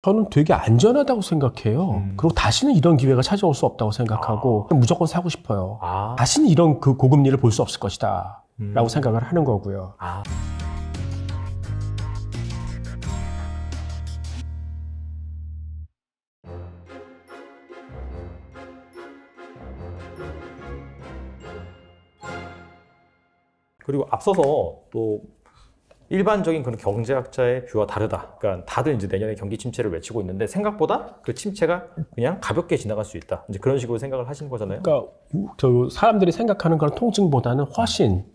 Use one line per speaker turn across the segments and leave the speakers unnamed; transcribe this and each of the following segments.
저는 되게 안전하다고 생각해요. 그리고 다시는 이런 기회가 찾아올 수 없다고 생각하고 무조건 사고 싶어요. 다시는 이런 그 고금리를 볼 수 없을 것이다 라고 생각을 하는 거고요.
그리고 앞서서 또 일반적인 그런 경제학자의 뷰와 다르다. 그러니까 다들 이제 내년에 경기 침체를 외치고 있는데 생각보다 그 침체가 그냥 가볍게 지나갈 수 있다. 이제 그런 식으로 생각을 하시는 거잖아요.
그러니까 저 사람들이 생각하는 그런 통증보다는 훨씬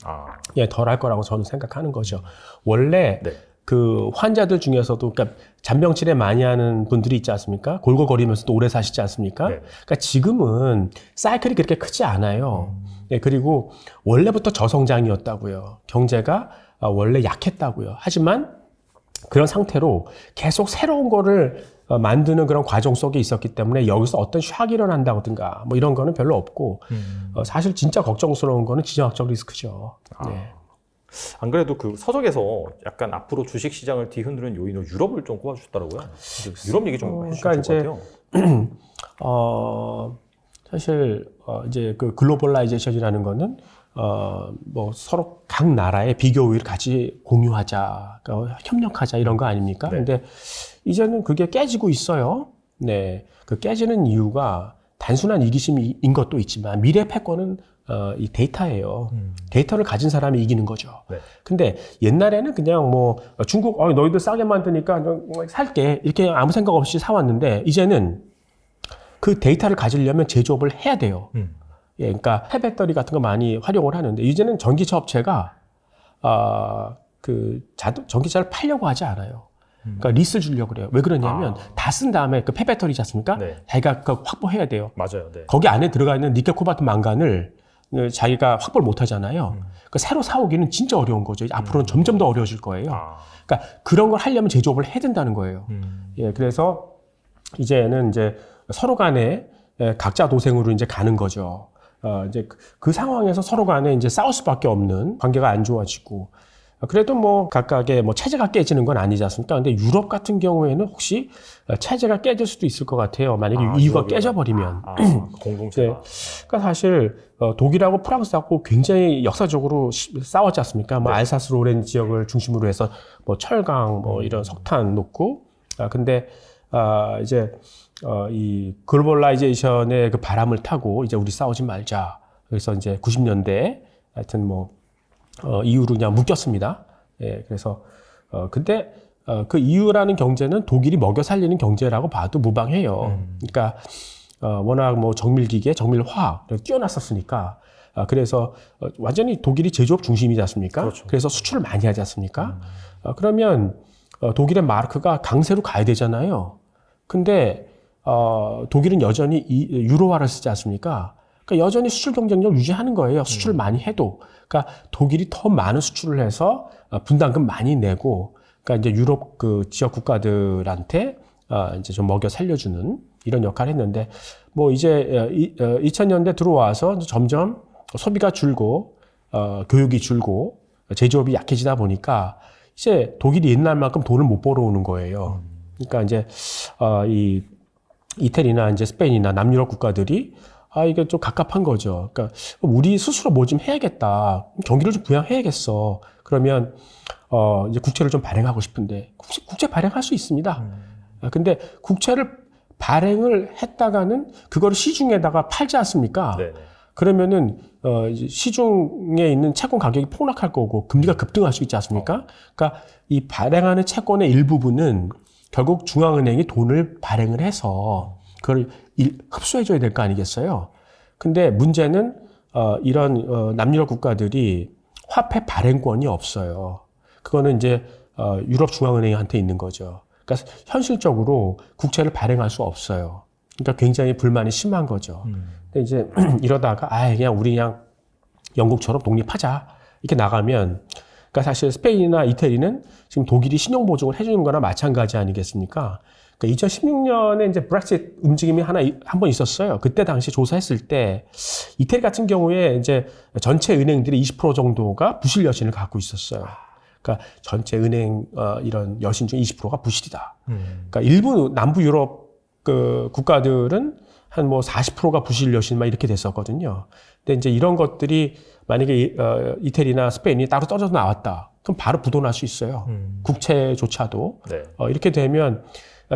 덜할 거라고 저는 생각하는 거죠. 원래 그 환자들 중에서도 그러니까 잔병치레 많이 하는 분들이 있지 않습니까? 골골거리면서도 오래 사시지 않습니까? 그러니까 지금은 사이클이 그렇게 크지 않아요. 그리고 원래부터 저성장이었다고요. 경제가 원래 약했다고요. 하지만 그런 상태로 계속 새로운 거를 만드는 그런 과정 속에 있었기 때문에 여기서 어떤 샥이 일어난다든가 뭐 이런 거는 별로 없고 사실 진짜 걱정스러운 거는 지정학적 리스크죠.
안 그래도 그 서적에서 약간 앞으로 주식 시장을 뒤흔드는 요인으로 유럽을 좀 꼽아주셨더라고요. 유럽 얘기 좀 해주시면 좋을 것 같아요.
사실 이제 그 글로벌라이제이션이라는 거는 뭐 서로 각 나라의 비교 우위를 같이 공유하자, 그러니까 협력하자 이런 거 아닙니까? 근데 이제는 그게 깨지고 있어요. 그 깨지는 이유가 단순한 이기심인 것도 있지만 미래 패권은 이 데이터예요. 데이터를 가진 사람이 이기는 거죠. 근데 옛날에는 그냥 뭐 중국 너희들 싸게 만드니까 살게 이렇게 아무 생각 없이 사왔는데 이제는 그 데이터를 가지려면 제조업을 해야 돼요. 그러니까 폐배터리 같은 거 많이 활용을 하는데 이제는 전기차 업체가 전기차를 팔려고 하지 않아요. 그러니까 리스를 주려고 그래요. 왜 그러냐면 다 쓴 다음에 그 폐배터리지 않습니까? 자기가 확보해야 돼요.
맞아요.
거기 안에 들어가 있는 니켈 코발트 망간을 자기가 확보를 못 하잖아요. 그러니까 새로 사오기는 진짜 어려운 거죠. 앞으로는 점점 더 어려워질 거예요. 그러니까 그런 걸 하려면 제조업을 해야 된다는 거예요. 그래서 이제는 이제 서로 간에 각자 도생으로 이제 가는 거죠. 이제 그 상황에서 서로 간에 이제 싸울 수밖에 없는 관계가 안 좋아지고, 그래도 뭐 각각의 뭐 체제가 깨지는 건 아니지 않습니까? 근데 유럽 같은 경우에는 혹시 체제가 깨질 수도 있을 것 같아요. 만약에 EU가 깨져버리면.
공동체가.
그러니까 사실 독일하고 프랑스하고 굉장히 역사적으로 싸웠지 않습니까? 뭐 알사스 로렌 지역을 중심으로 해서 뭐 철강, 뭐 이런 석탄 놓고. 근데 이제 이 글로벌라이제이션의 그 바람을 타고 이제 우리 싸우지 말자. 그래서 이제 90년대에 하여튼 뭐 EU로 그냥 묶였습니다. 그래서 근데 그 EU라는 경제는 독일이 먹여 살리는 경제라고 봐도 무방해요. 그러니까 워낙 뭐 정밀기계, 정밀화학 뛰어났었으니까 그래서 완전히 독일이 제조업 중심이지 않습니까? 그래서 수출을 많이 하지 않습니까? 그러면 독일의 마르크가 강세로 가야 되잖아요. 근데 독일은 여전히 유로화를 쓰지 않습니까? 그러니까 여전히 수출 경쟁력 유지하는 거예요. 수출을 많이 해도. 그러니까 독일이 더 많은 수출을 해서 분담금 많이 내고, 그러니까 이제 유럽 그 지역 국가들한테 이제 좀 먹여 살려주는 이런 역할을 했는데, 뭐 이제 2000년대 들어와서 점점 소비가 줄고, 교육이 줄고, 제조업이 약해지다 보니까 이제 독일이 옛날만큼 돈을 못 벌어오는 거예요. 그러니까 이제 이 이태리나 이제 스페인이나 남유럽 국가들이 이게 좀 갑갑한 거죠. 그러니까 우리 스스로 뭐 좀 해야겠다. 경기를 좀 부양해야겠어. 그러면 이제 국채를 좀 발행하고 싶은데 국채 발행할 수 있습니다. 근데 국채를 발행을 했다가는 그거를 시중에다가 팔지 않습니까? 그러면은 시중에 있는 채권 가격이 폭락할 거고 금리가 급등할 수 있지 않습니까? 그러니까 이 발행하는 채권의 일부분은 결국 중앙은행이 돈을 발행을 해서 그걸 흡수해줘야 될 거 아니겠어요? 근데 문제는 이런 남유럽 국가들이 화폐 발행권이 없어요. 그거는 이제 유럽 중앙은행한테 있는 거죠. 그러니까 현실적으로 국채를 발행할 수 없어요. 그러니까 굉장히 불만이 심한 거죠. 근데 이제 이러다가 그냥 우리 그냥 영국처럼 독립하자 이렇게 나가면, 그러니까 사실 스페인이나 이태리는 지금 독일이 신용 보증을 해주는 거나 마찬가지 아니겠습니까? 그러니까 2016년에 이제 브렉시트 움직임이 한 번 있었어요. 그때 당시 조사했을 때 이태리 같은 경우에 이제 전체 은행들이 20% 정도가 부실 여신을 갖고 있었어요. 그러니까 전체 은행 이런 여신 중 20%가 부실이다. 그러니까 일부 남부 유럽 그 국가들은 한 뭐 40%가 부실 여신 막 이렇게 됐었거든요. 근데 이제 이런 것들이 만약에 이태리나 스페인이 따로 떨어져 나왔다. 그럼 바로 부도날 수 있어요. 국채조차도.
네.
이렇게 되면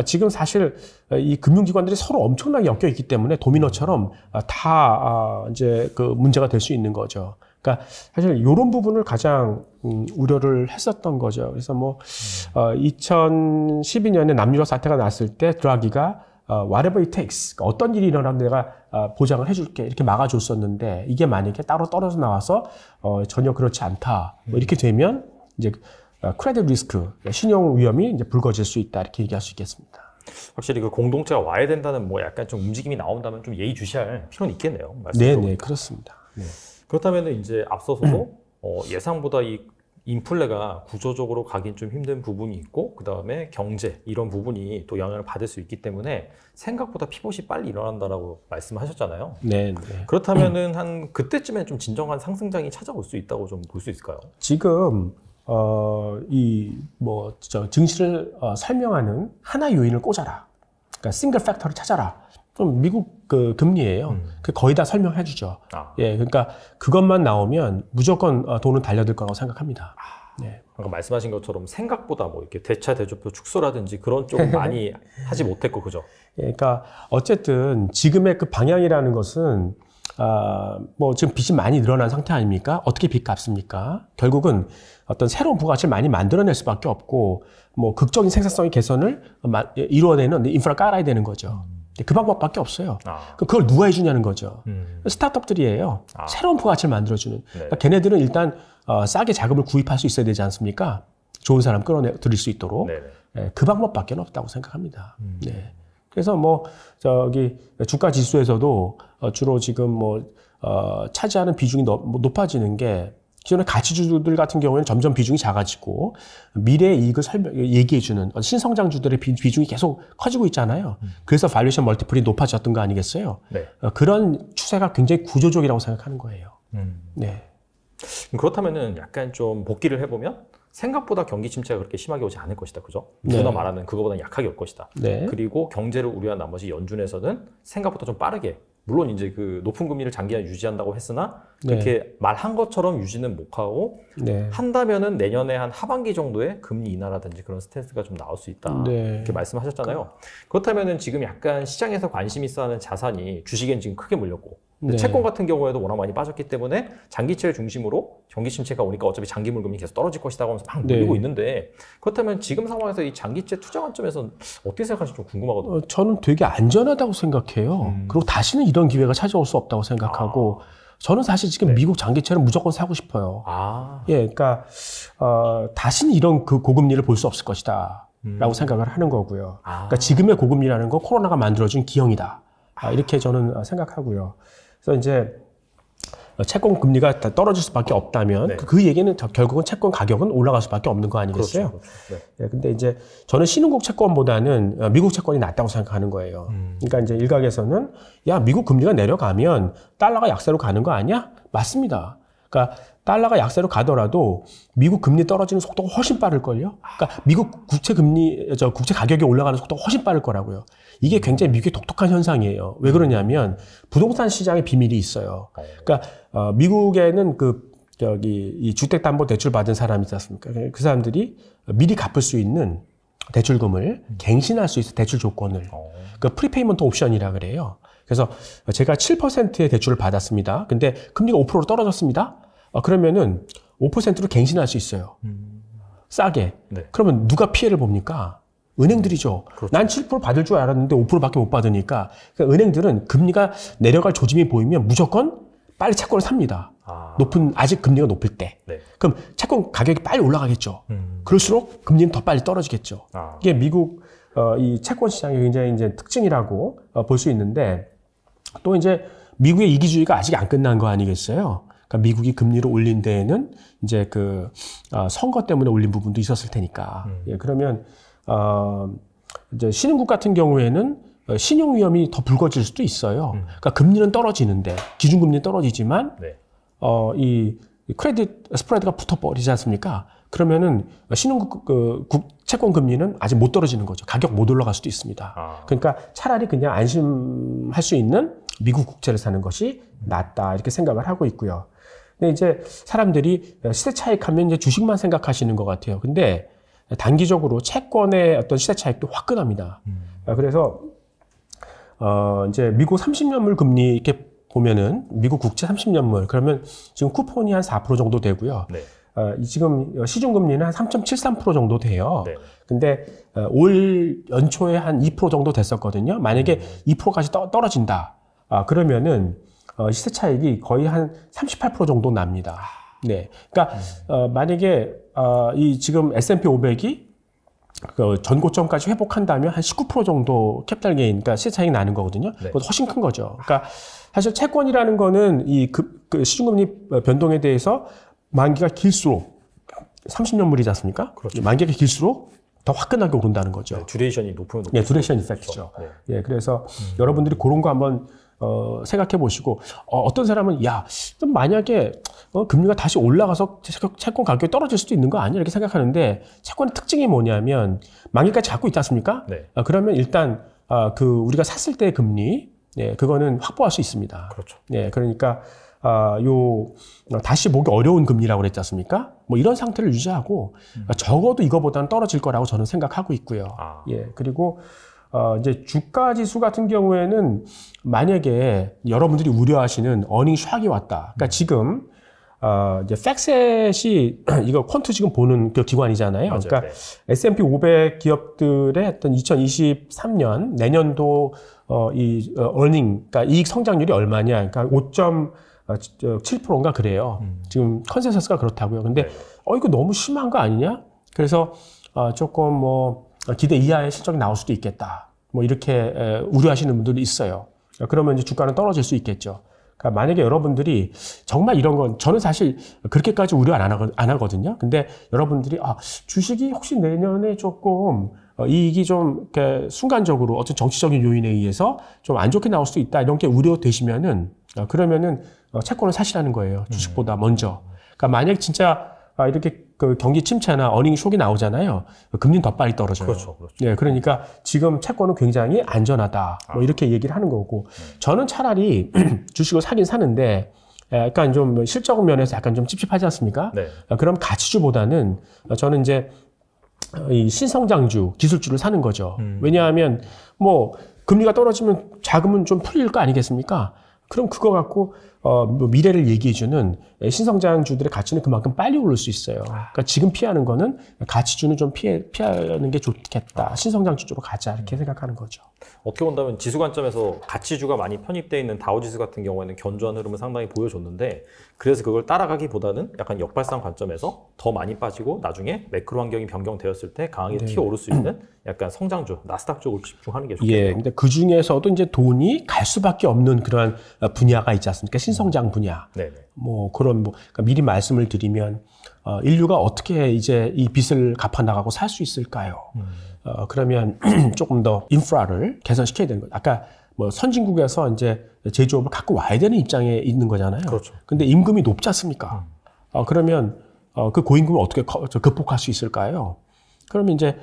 지금 사실 이 금융기관들이 서로 엄청나게 엮여 있기 때문에 도미노처럼 다 이제 그 문제가 될 수 있는 거죠. 그러니까 사실 이런 부분을 가장 우려를 했었던 거죠. 그래서 뭐 2012년에 남유럽 사태가 났을 때 드라기가 whatever it takes, 어떤 일이 일어나면 내가 보장을 해줄게 이렇게 막아줬었는데 이게 만약에 따로 떨어져 나와서 전혀 그렇지 않다 뭐 이렇게 되면 이제 크레딧 리스크, 신용 위험이 이제 불거질 수 있다 이렇게 얘기할 수 있겠습니다.
확실히 그 공동체가 와야 된다는 뭐 약간 좀 움직임이 나온다면 좀 예의주시할 필요는 있겠네요.
네, 그렇습니다. 네.
그렇다면 이제 앞서서도 예상보다 이 인플레가 구조적으로 가긴 좀 힘든 부분이 있고 그 다음에 경제 이런 부분이 또 영향을 받을 수 있기 때문에 생각보다 피봇이 빨리 일어난다라고 말씀하셨잖아요.
네.
그렇다면은 한 그때쯤엔 좀 진정한 상승장이 찾아올 수 있다고 좀 볼 수 있을까요?
지금 증시를 설명하는 하나의 요인을 꽂아라. 그러니까 싱글 팩터를 찾아라. 좀 미국 그 금리예요. 그 거의 다 설명해 주죠. 예, 그러니까 그것만 나오면 무조건 돈은 달려들 거라고 생각합니다. 네.
아까 말씀하신 것처럼 생각보다 뭐 이렇게 대차 대조표 축소라든지 그런 쪽은 많이 하지 못했고 그죠?
예, 그러니까 어쨌든 지금의 그 방향이라는 것은 뭐 지금 빚이 많이 늘어난 상태 아닙니까? 어떻게 빚 갚습니까? 결국은 어떤 새로운 부가가치를 많이 만들어낼 수밖에 없고 뭐 극적인 생산성의 개선을 이루어내는 인프라 깔아야 되는 거죠. 그 방법밖에 없어요. 그걸 누가 해주냐는 거죠. 스타트업들이에요. 새로운 부가가치를 만들어주는. 그러니까 걔네들은 일단 싸게 자금을 구입할 수 있어야 되지 않습니까? 좋은 사람 끌어들일 수 있도록. 네, 그 방법밖에 없다고 생각합니다. 네. 그래서 뭐 주가 지수에서도 주로 지금 차지하는 비중이 높아지는 게 기존의 가치주들 같은 경우에는 점점 비중이 작아지고 미래의 이익을 얘기해주는 신성장주들의 비중이 계속 커지고 있잖아요. 그래서 발리에이션 멀티플이 높아졌던 거 아니겠어요? 네. 그런 추세가 굉장히 구조적이라고 생각하는 거예요. 네.
그렇다면은 약간 좀 복기를 해보면 생각보다 경기 침체가 그렇게 심하게 오지 않을 것이다. 그죠? 누가 말하는 그거보다 약하게 올 것이다. 네. 그리고 경제를 우려한 나머지 연준에서는 생각보다 좀 빠르게 물론 이제 그 높은 금리를 장기간 유지한다고 했으나 그렇게 말한 것처럼 유지는 못하고 한다면은 내년에 한 하반기 정도에 금리 인하라든지 그런 스탠스가 좀 나올 수 있다. 이렇게 말씀하셨잖아요. 그렇다면은 지금 약간 시장에서 관심 있어 하는 자산이 주식엔 지금 크게 물렸고 채권 같은 경우에도 워낙 많이 빠졌기 때문에 장기채를 중심으로 경기 침체가 오니까 어차피 장기 물금이 계속 떨어질 것이다 하면서 막 몰리고 있는데 그렇다면 지금 상황에서 이 장기채 투자 관점에서는 어떻게 생각하실지 좀 궁금하거든요.
저는 되게 안전하다고 생각해요. 그리고 다시는 이런 기회가 찾아올 수 없다고 생각하고 저는 사실 지금 미국 장기채를 무조건 사고 싶어요. 예, 그러니까 다시는 이런 그 고금리를 볼 수 없을 것이다 라고 생각을 하는 거고요. 그러니까 지금의 고금리라는 건 코로나가 만들어준 기형이다. 이렇게 저는 생각하고요. 그래서 이제 채권 금리가 떨어질 수밖에 없다면 그 얘기는 결국은 채권 가격은 올라갈 수밖에 없는 거 아니겠어요? 그렇죠. 네, 근데 이제 저는 신흥국 채권보다는 미국 채권이 낫다고 생각하는 거예요. 그러니까 이제 일각에서는 야 미국 금리가 내려가면 달러가 약세로 가는 거 아니야? 맞습니다. 그러니까 달러가 약세로 가더라도 미국 금리 떨어지는 속도가 훨씬 빠를걸요? 그러니까 미국 국채 가격이 올라가는 속도가 훨씬 빠를 거라고요. 이게 굉장히 미국의 독특한 현상이에요. 왜 그러냐면 부동산 시장의 비밀이 있어요. 그러니까 미국에는 이 주택담보대출 받은 사람이 있지 않습니까? 그 사람들이 미리 갚을 수 있는 대출금을 갱신할 수 있어 대출 조건을. 그 프리페이먼트 옵션이라 그래요. 그래서 제가 7%의 대출을 받았습니다. 근데 금리가 5%로 떨어졌습니다. 그러면은 5%로 갱신할 수 있어요. 싸게. 그러면 누가 피해를 봅니까? 은행들이죠. 그렇죠. 난 7% 받을 줄 알았는데 5%밖에 못 받으니까 그러니까 은행들은 금리가 내려갈 조짐이 보이면 무조건 빨리 채권을 삽니다. 아직 금리가 높을 때. 그럼 채권 가격이 빨리 올라가겠죠. 그럴수록 금리는 더 빨리 떨어지겠죠. 이게 미국 이 채권 시장의 굉장히 이제 특징이라고 볼 수 있는데 또 이제 미국의 이기주의가 아직 안 끝난 거 아니겠어요? 그러니까 미국이 금리를 올린 데에는 이제 선거 때문에 올린 부분도 있었을 테니까. 예, 그러면 이제 신흥국 같은 경우에는 신용 위험이 더 불거질 수도 있어요. 그러니까 금리는 떨어지는데 기준금리는 떨어지지만 이 크레딧 스프레드가 붙어버리지 않습니까? 그러면은 채권 금리는 아직 못 떨어지는 거죠. 가격 못 올라갈 수도 있습니다. 그러니까 차라리 그냥 안심할 수 있는 미국 국채를 사는 것이 낫다 이렇게 생각을 하고 있고요. 근데 이제 사람들이 시세 차익하면 이제 주식만 생각하시는 것 같아요. 근데 단기적으로 채권의 어떤 시세 차익도 화끈합니다. 그래서 이제 미국 30년물 금리 이렇게 보면은 미국 국채 30년물 그러면 지금 쿠폰이 한 4% 정도 되고요. 네. 지금 시중금리는 한 3.73% 정도 돼요. 네. 근데 올 연초에 한 2% 정도 됐었거든요. 만약에 2%까지 떨어진다. 그러면은 시세 차익이 거의 한 38% 정도 납니다. 네. 그러니까 만약에 이 지금 S&P 500이 그 전고점까지 회복한다면 한 19% 정도 캐피탈 게인, 그러니까 시세 차익이 나는 거거든요. 네. 그것도 훨씬 큰 거죠. 그러니까 사실 채권이라는 거는 그 시중금리 변동에 대해서 만기가 길수록 30년물이지 않습니까? 그렇죠. 만기가 길수록 더 화끈하게 오른다는 거죠.
네, 듀레이션이 높으면
네, 듀레이션 이펙트죠. 그렇죠. 네. 예, 그래서 여러분들이 그런 거 한번 생각해 보시고 어떤 사람은 좀 만약에 금리가 다시 올라가서 채권 가격이 떨어질 수도 있는 거 아니야 이렇게 생각하는데 채권의 특징이 뭐냐면 만기까지 갖고 있지 않습니까? 네. 그러면 일단 우리가 샀을 때의 금리 그거는 확보할 수 있습니다.
그렇죠.
네, 그러니까 다시 보기 어려운 금리라고 그랬지 않습니까? 뭐 이런 상태를 유지하고 적어도 이거보다는 떨어질 거라고 저는 생각하고 있고요. 예, 그리고 이제 주가 지수 같은 경우에는 만약에 여러분들이 우려하시는 어닝 샥이 왔다. 그러니까 지금 이제 팩셋이 이거 퀀트 지금 보는 그 기관이잖아요. 맞아요. 그러니까 네. S&P 500 기업들의 어떤 2023년 내년도 어닝, 그러니까 이익 성장률이 얼마냐? 그러니까 5.7%인가 그래요. 지금 컨센서스가 그렇다고요. 근데 이거 너무 심한 거 아니냐? 그래서 조금 기대 이하의 실적이 나올 수도 있겠다. 뭐 이렇게 우려하시는 분들이 있어요. 그러면 이제 주가는 떨어질 수 있겠죠. 그러니까 만약에 여러분들이 정말 이런 건 저는 사실 그렇게까지 우려 안 하거든요. 근데 여러분들이 주식이 혹시 내년에 조금 이익이 좀 이렇게 순간적으로 어떤 정치적인 요인에 의해서 좀 안 좋게 나올 수 있다 이런 게 우려되시면은 그러면은 채권을 사시라는 거예요. 주식보다 먼저. 그러니까 만약 진짜 이렇게 그 경기 침체나 어닝 쇼이 나오잖아요. 금리는 더 빨리 떨어져요.
그렇죠.
예, 그러니까 지금 채권은 굉장히 안전하다. 뭐 이렇게 얘기를 하는 거고. 저는 차라리 주식을 사긴 사는데 약간 좀 실적 면에서 약간 좀 찝찝하지 않습니까? 네. 그럼 가치주보다는 저는 이제 이 신성장주, 기술주를 사는 거죠. 왜냐하면 뭐 금리가 떨어지면 자금은 좀 풀릴 거 아니겠습니까? 그럼 그거 갖고 미래를 얘기해주는 신성장주들의 가치는 그만큼 빨리 오를 수 있어요. 그러니까 지금 피하는 거는 가치주는 좀 피하는 게 좋겠다. 신성장주 쪽으로 가자 이렇게 생각하는 거죠.
어떻게 본다면 지수 관점에서 가치주가 많이 편입되어 있는 다우지수 같은 경우에는 견조한 흐름을 상당히 보여줬는데 그래서 그걸 따라가기보다는 약간 역발상 관점에서 더 많이 빠지고 나중에 매크로 환경이 변경되었을 때 강하게 튀어오를 수 있는 약간 성장주, 나스닥 쪽으로 집중하는 게 좋겠네요.
예, 근데 그 중에서도 이제 돈이 갈 수밖에 없는 그런 분야가 있지 않습니까? 신성장 분야. 네네. 뭐 그런 그러니까 미리 말씀을 드리면 인류가 어떻게 이제 이 빚을 갚아 나가고 살 수 있을까요? 그러면 조금 더 인프라를 개선시켜야 되는 거죠. 아까 뭐 선진국에서 이제 제조업을 갖고 와야 되는 입장에 있는 거잖아요.
그렇죠.
근데 임금이 높지 않습니까? 그러면 그 고임금을 어떻게 극복할 수 있을까요? 그러면 이제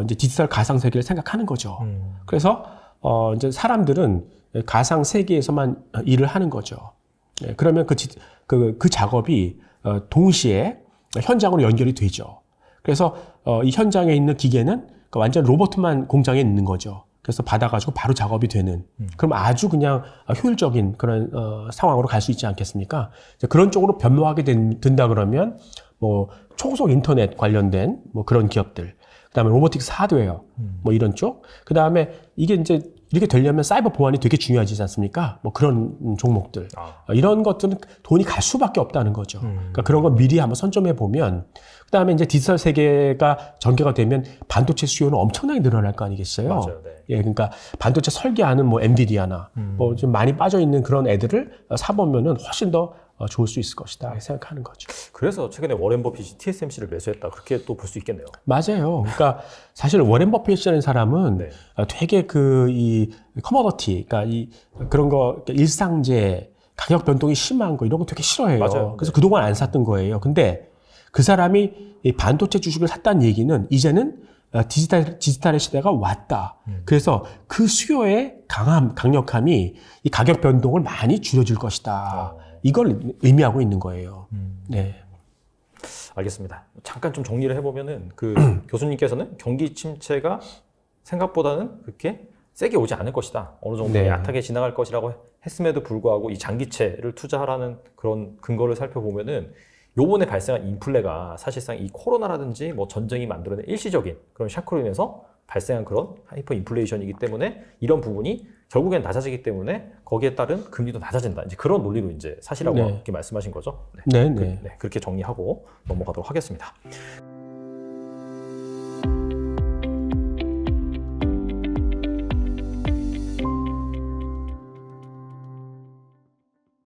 디지털 가상 세계를 생각하는 거죠. 그래서 이제 사람들은 가상 세계에서만 일을 하는 거죠. 네, 그러면 그 작업이 동시에 현장으로 연결이 되죠. 그래서 이 현장에 있는 기계는 완전 로봇만 공장에 있는 거죠. 그래서 받아가지고 바로 작업이 되는. 그럼 아주 그냥 효율적인 그런 상황으로 갈 수 있지 않겠습니까? 그런 쪽으로 변모하게 된다 그러면 뭐 초고속 인터넷 관련된 뭐 그런 기업들, 그다음에 로보틱스 하드웨어 뭐 이런 쪽, 그다음에 이게 이제 이렇게 되려면 사이버 보안이 되게 중요하지 않습니까? 뭐 그런 종목들. 이런 것들은 돈이 갈 수밖에 없다는 거죠. 그러니까 그런 거 미리 한번 선점해 보면, 그다음에 이제 디지털 세계가 전개가 되면 반도체 수요는 엄청나게 늘어날 거 아니겠어요?
맞아요. 네.
예, 그러니까 반도체 설계하는 뭐 엔비디아나 뭐 좀 많이 빠져 있는 그런 애들을 사보면은 훨씬 더 좋을 수 있을 것이다 생각하는 거죠.
그래서 최근에 워렌 버핏이 TSMC를 매수했다 그렇게 또 볼 수 있겠네요.
맞아요. 그러니까 사실 워렌 버핏이라는 사람은 네. 되게 이 커머더티, 그러니까 그런 거 일상재 가격 변동이 심한 거 이런 거 되게 싫어해요.
맞아요.
그래서
네.
그동안 안 샀던 거예요. 근데 그 사람이 이 반도체 주식을 샀다는 얘기는 이제는 디지털의 시대가 왔다. 그래서 그 수요의 강력함이 이 가격 변동을 많이 줄여줄 것이다. 이걸 의미하고 있는 거예요. 네.
알겠습니다. 잠깐 좀 정리를 해보면은 그 교수님께서는 경기 침체가 생각보다는 그렇게 세게 오지 않을 것이다. 어느 정도
네.
얕하게 지나갈 것이라고 했음에도 불구하고 이 장기채를 투자하라는 그런 근거를 살펴보면은 요번에 발생한 인플레가 사실상 이 코로나라든지 뭐 전쟁이 만들어낸 일시적인 그런 샤크로 인해서 발생한 그런 하이퍼 인플레이션이기 때문에 이런 부분이 결국엔 낮아지기 때문에 거기에 따른 금리도 낮아진다. 이제 그런 논리로 이제 사실이라고
네.
이렇게 말씀하신 거죠.
네.
그렇게 정리하고 넘어가도록 하겠습니다.